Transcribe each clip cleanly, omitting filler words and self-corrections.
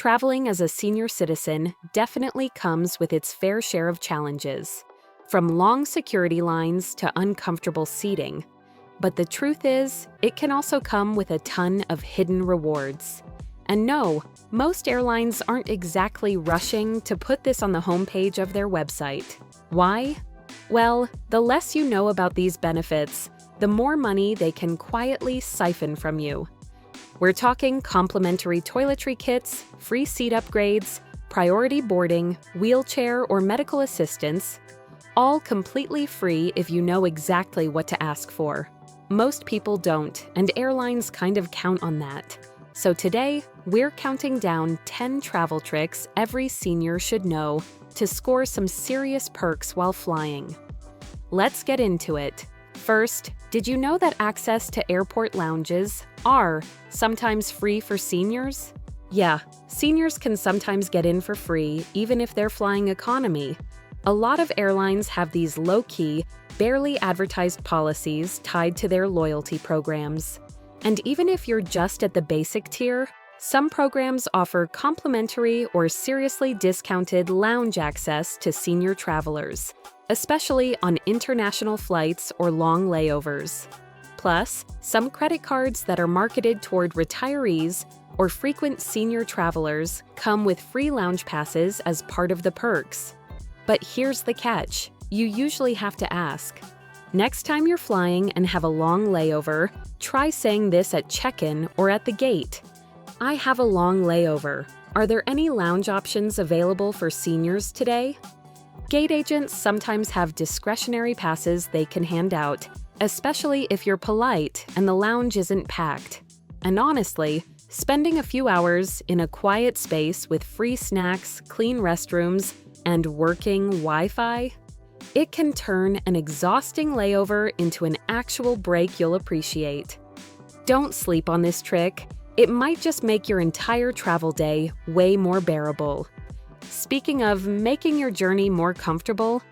Traveling as a senior citizen definitely comes with its fair share of challenges, from long security lines to uncomfortable seating. But the truth is, it can also come with a ton of hidden rewards. And no, most airlines aren't exactly rushing to put this on the homepage of their website. Why? Well, the less you know about these benefits, the more money they can quietly siphon from you. We're talking complimentary toiletry kits, free seat upgrades, priority boarding, wheelchair or medical assistance, all completely free if you know exactly what to ask for. Most people don't, and airlines kind of count on that. So today, we're counting down 10 travel tricks every senior should know to score some serious perks while flying. Let's get into it. First, did you know that access to airport lounges are sometimes free for seniors? Yeah, seniors can sometimes get in for free even if they're flying economy. A lot of airlines have these low-key, barely advertised policies tied to their loyalty programs. And even if you're just at the basic tier, some programs offer complimentary or seriously discounted lounge access to senior travelers, especially on international flights or long layovers. Plus, some credit cards that are marketed toward retirees or frequent senior travelers come with free lounge passes as part of the perks. But here's the catch: you usually have to ask. Next time you're flying and have a long layover, try saying this at check-in or at the gate. "I have a long layover. Are there any lounge options available for seniors today?" Gate agents sometimes have discretionary passes they can hand out, especially if you're polite and the lounge isn't packed. And honestly, spending a few hours in a quiet space with free snacks, clean restrooms, and working Wi-Fi, it can turn an exhausting layover into an actual break you'll appreciate. Don't sleep on this trick. It might just make your entire travel day way more bearable. Speaking of making your journey more comfortable,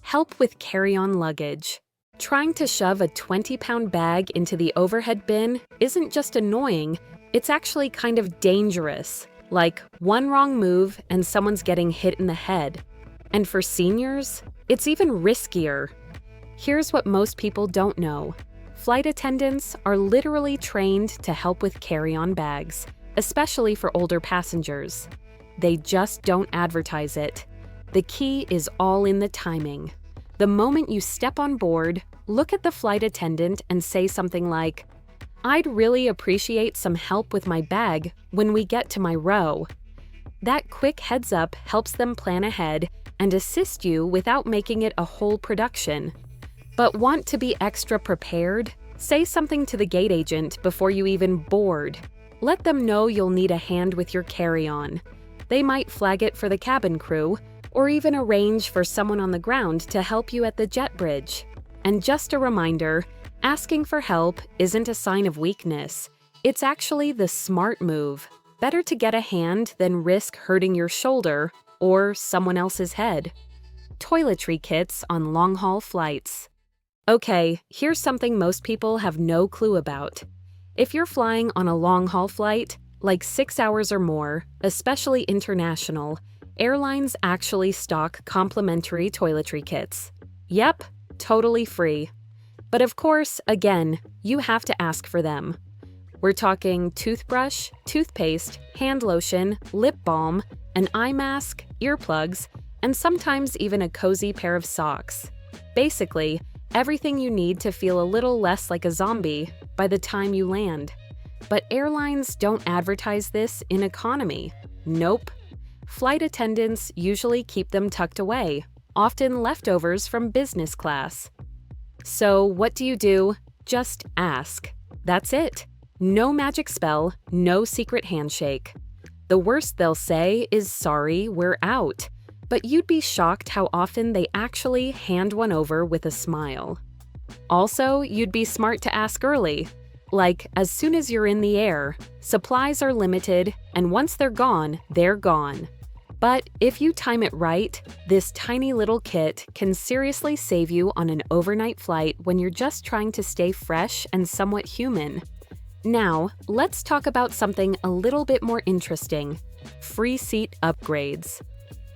help with carry-on luggage. Trying to shove a 20-pound bag into the overhead bin isn't just annoying, it's actually kind of dangerous. Like, one wrong move and someone's getting hit in the head. And for seniors, it's even riskier. Here's what most people don't know. Flight attendants are literally trained to help with carry-on bags, especially for older passengers. They just don't advertise it. The key is all in the timing. The moment you step on board, look at the flight attendant and say something like, "I'd really appreciate some help with my bag when we get to my row." That quick heads up helps them plan ahead and assist you without making it a whole production. But want to be extra prepared? Say something to the gate agent before you even board. Let them know you'll need a hand with your carry-on. They might flag it for the cabin crew, or even arrange for someone on the ground to help you at the jet bridge. And just a reminder, asking for help isn't a sign of weakness. It's actually the smart move. Better to get a hand than risk hurting your shoulder or someone else's head. Toiletry kits on long-haul flights. Okay, here's something most people have no clue about. If you're flying on a long-haul flight, like 6 hours or more, especially international, airlines actually stock complimentary toiletry kits. Yep, totally free. But of course, again, you have to ask for them. We're talking toothbrush, toothpaste, hand lotion, lip balm, an eye mask, earplugs, and sometimes even a cozy pair of socks. Basically, everything you need to feel a little less like a zombie by the time you land. But airlines don't advertise this in economy. Nope. Flight attendants usually keep them tucked away, often leftovers from business class. So what do? Just ask. That's it. No magic spell, no secret handshake. The worst they'll say is, "Sorry, we're out." But you'd be shocked how often they actually hand one over with a smile. Also, you'd be smart to ask early. Like, as soon as you're in the air, supplies are limited, and once they're gone, they're gone. But if you time it right, this tiny little kit can seriously save you on an overnight flight when you're just trying to stay fresh and somewhat human. Now, let's talk about something a little bit more interesting: free seat upgrades.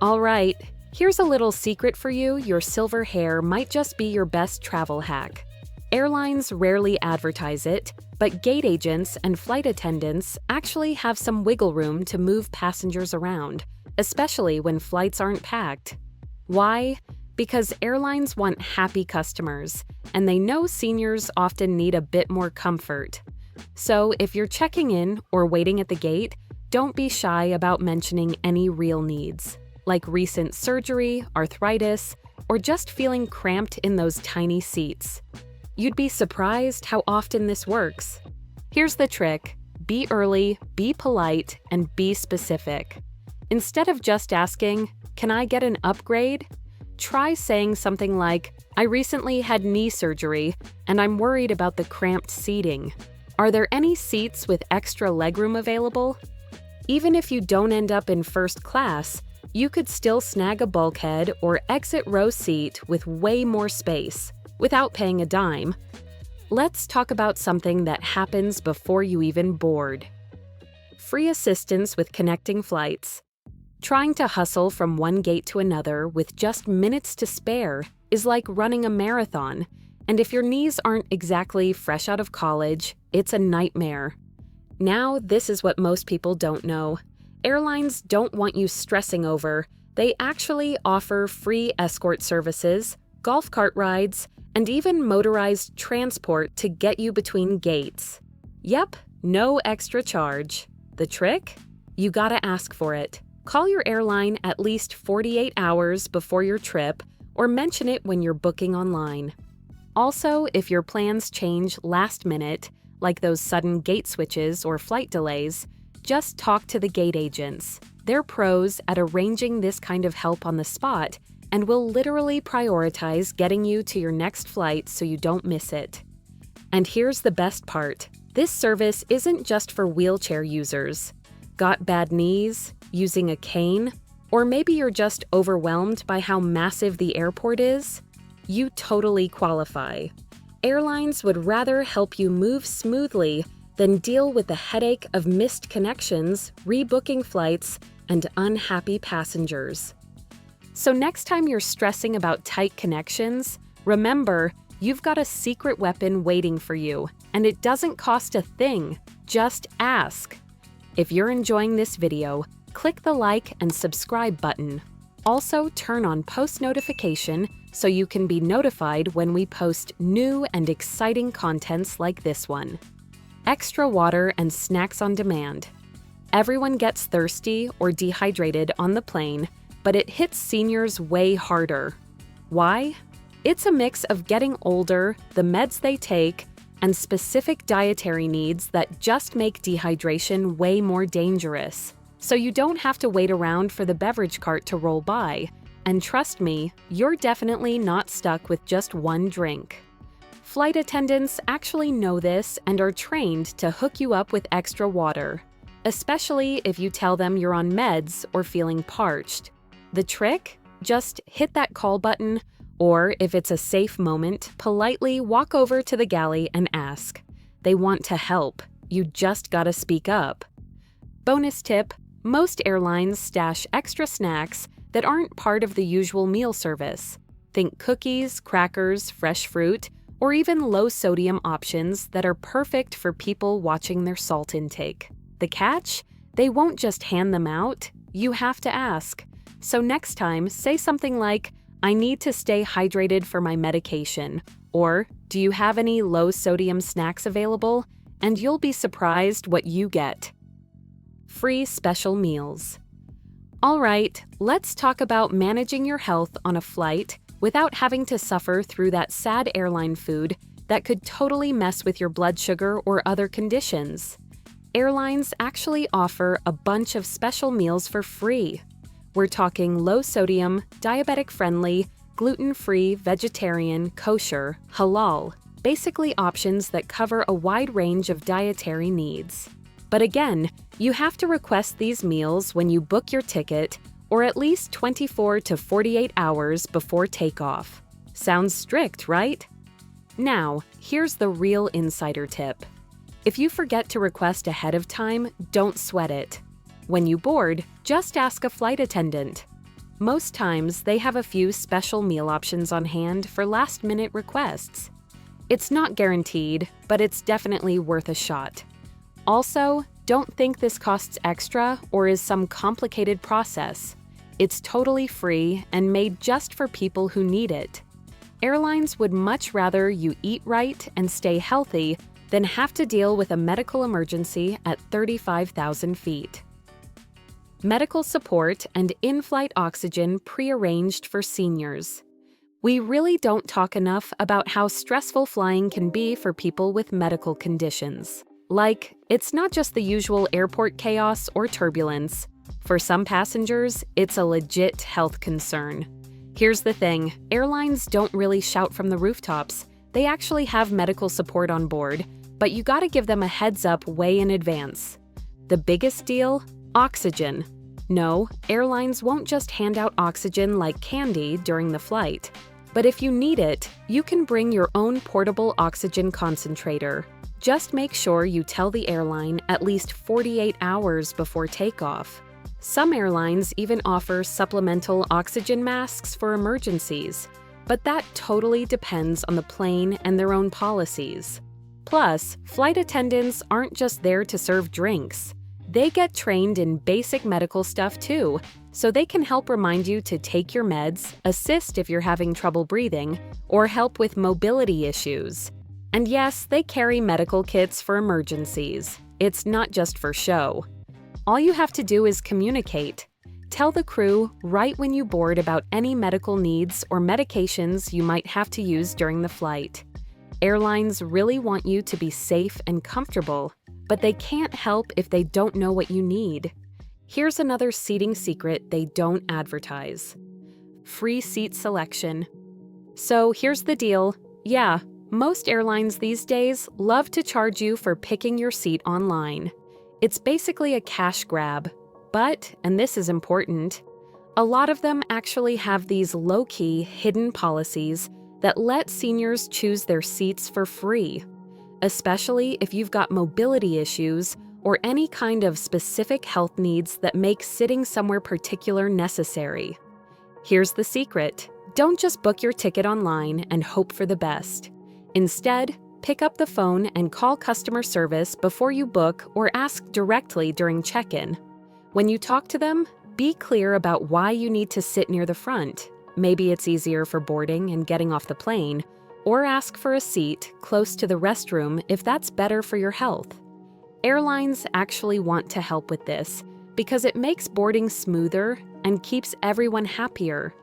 All right, here's a little secret for you: your silver hair might just be your best travel hack. Airlines rarely advertise it, but gate agents and flight attendants actually have some wiggle room to move passengers around, especially when flights aren't packed. Why? Because airlines want happy customers, and they know seniors often need a bit more comfort. So if you're checking in or waiting at the gate, don't be shy about mentioning any real needs, like recent surgery, arthritis, or just feeling cramped in those tiny seats. You'd be surprised how often this works. Here's the trick: be early, be polite, and be specific. Instead of just asking, "Can I get an upgrade?" try saying something like, "I recently had knee surgery, and I'm worried about the cramped seating. Are there any seats with extra legroom available?" Even if you don't end up in first class, you could still snag a bulkhead or exit row seat with way more space, without paying a dime. Let's talk about something that happens before you even board. Free assistance with connecting flights. Trying to hustle from one gate to another with just minutes to spare is like running a marathon, and if your knees aren't exactly fresh out of college, it's a nightmare. Now, this is what most people don't know. Airlines don't want you stressing over. They actually offer free escort services, golf cart rides, and even motorized transport to get you between gates. Yep, no extra charge. The trick? You gotta ask for it. Call your airline at least 48 hours before your trip, or mention it when you're booking online. Also, if your plans change last minute, like those sudden gate switches or flight delays, just talk to the gate agents. They're pros at arranging this kind of help on the spot and will literally prioritize getting you to your next flight so you don't miss it. And here's the best part: this service isn't just for wheelchair users. Got bad knees? Using a cane? Or maybe you're just overwhelmed by how massive the airport is? You totally qualify. Airlines would rather help you move smoothly than deal with the headache of missed connections, rebooking flights, and unhappy passengers. So next time you're stressing about tight connections, remember, you've got a secret weapon waiting for you, and it doesn't cost a thing. Just ask. If you're enjoying this video, click the like and subscribe button. Also, turn on post notification so you can be notified when we post new and exciting contents like this one. Extra water and snacks on demand. Everyone gets thirsty or dehydrated on the plane, but it hits seniors way harder. Why? It's a mix of getting older, the meds they take, and specific dietary needs that just make dehydration way more dangerous. So you don't have to wait around for the beverage cart to roll by. And trust me, you're definitely not stuck with just one drink. Flight attendants actually know this and are trained to hook you up with extra water, especially if you tell them you're on meds or feeling parched. The trick? Just hit that call button, or if it's a safe moment, politely walk over to the galley and ask. They want to help. You just gotta speak up. Bonus tip: most airlines stash extra snacks that aren't part of the usual meal service. Think cookies, crackers, fresh fruit, or even low-sodium options that are perfect for people watching their salt intake. The catch? They won't just hand them out. You have to ask. So next time, say something like, "I need to stay hydrated for my medication," or "Do you have any low-sodium snacks available?" And you'll be surprised what you get. Free special meals. All right, let's talk about managing your health on a flight without having to suffer through that sad airline food that could totally mess with your blood sugar or other conditions. Airlines actually offer a bunch of special meals for free. We're talking low-sodium, diabetic-friendly, gluten-free, vegetarian, kosher, halal, basically options that cover a wide range of dietary needs. But again, you have to request these meals when you book your ticket, or at least 24 to 48 hours before takeoff. Sounds strict, right? Now, here's the real insider tip. If you forget to request ahead of time, don't sweat it. When you board, just ask a flight attendant. Most times, they have a few special meal options on hand for last-minute requests. It's not guaranteed, but it's definitely worth a shot. Also, don't think this costs extra or is some complicated process. It's totally free and made just for people who need it. Airlines would much rather you eat right and stay healthy than have to deal with a medical emergency at 35,000 feet. Medical support and in-flight oxygen pre-arranged for seniors. We really don't talk enough about how stressful flying can be for people with medical conditions. Like, it's not just the usual airport chaos or turbulence. For some passengers, it's a legit health concern. Here's the thing, airlines don't really shout from the rooftops. They actually have medical support on board, but you gotta give them a heads up way in advance. The biggest deal? Oxygen. No, airlines won't just hand out oxygen like candy during the flight. But if you need it, you can bring your own portable oxygen concentrator. Just make sure you tell the airline at least 48 hours before takeoff. Some airlines even offer supplemental oxygen masks for emergencies, but that totally depends on the plane and their own policies. Plus, flight attendants aren't just there to serve drinks. They get trained in basic medical stuff too, so they can help remind you to take your meds, assist if you're having trouble breathing, or help with mobility issues. And yes, they carry medical kits for emergencies. It's not just for show. All you have to do is communicate. Tell the crew right when you board about any medical needs or medications you might have to use during the flight. Airlines really want you to be safe and comfortable, but they can't help if they don't know what you need. Here's another seating secret they don't advertise. Free seat selection. So here's the deal. Yeah, most airlines these days love to charge you for picking your seat online. It's basically a cash grab. But, and this is important, a lot of them actually have these low-key, hidden policies that let seniors choose their seats for free, especially if you've got mobility issues or any kind of specific health needs that make sitting somewhere particular necessary. Here's the secret. Don't just book your ticket online and hope for the best. Instead, pick up the phone and call customer service before you book or ask directly during check-in. When you talk to them, be clear about why you need to sit near the front. Maybe it's easier for boarding and getting off the plane, or ask for a seat close to the restroom if that's better for your health. Airlines actually want to help with this because it makes boarding smoother and keeps everyone happier.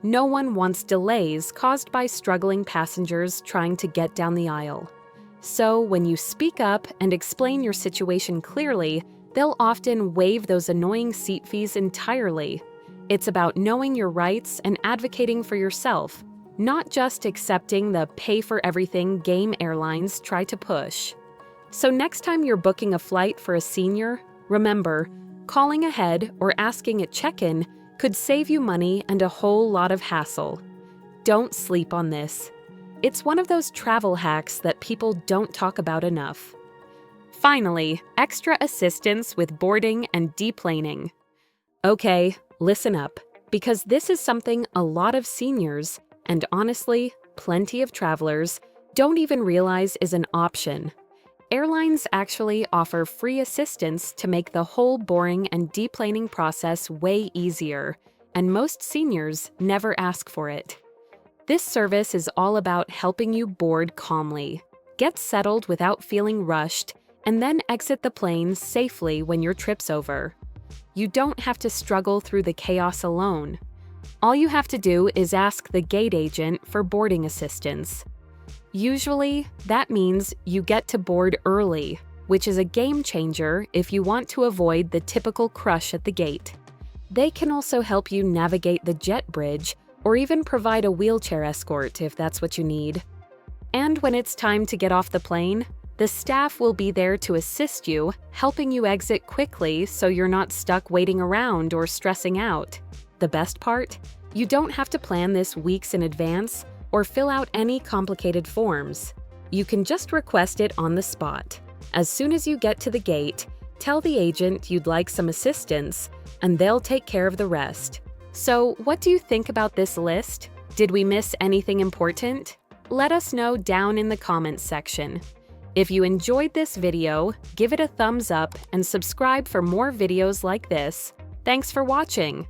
No one wants delays caused by struggling passengers trying to get down the aisle. So when you speak up and explain your situation clearly, they'll often waive those annoying seat fees entirely. It's about knowing your rights and advocating for yourself, not just accepting the pay-for-everything game airlines try to push. So next time you're booking a flight for a senior, remember, calling ahead or asking at check-in could save you money and a whole lot of hassle. Don't sleep on this. It's one of those travel hacks that people don't talk about enough. Finally, extra assistance with boarding and deplaning. Okay, listen up, because this is something a lot of seniors, and honestly, plenty of travelers, don't even realize is an option. Airlines actually offer free assistance to make the whole boarding and deplaning process way easier, and most seniors never ask for it. This service is all about helping you board calmly, get settled without feeling rushed, and then exit the plane safely when your trip's over. You don't have to struggle through the chaos alone. All you have to do is ask the gate agent for boarding assistance. Usually, that means you get to board early, which is a game changer if you want to avoid the typical crush at the gate. They can also help you navigate the jet bridge or even provide a wheelchair escort if that's what you need. And when it's time to get off the plane, the staff will be there to assist you, helping you exit quickly so you're not stuck waiting around or stressing out. The best part? You don't have to plan this weeks in advance or fill out any complicated forms. You can just request it on the spot. As soon as you get to the gate, Tell the agent you'd like some assistance, and they'll take care of the rest. So, what do you think about this list? Did we miss anything important? Let us know down in the comments section. If you enjoyed this video, give it a thumbs up and subscribe for more videos like this. Thanks for watching!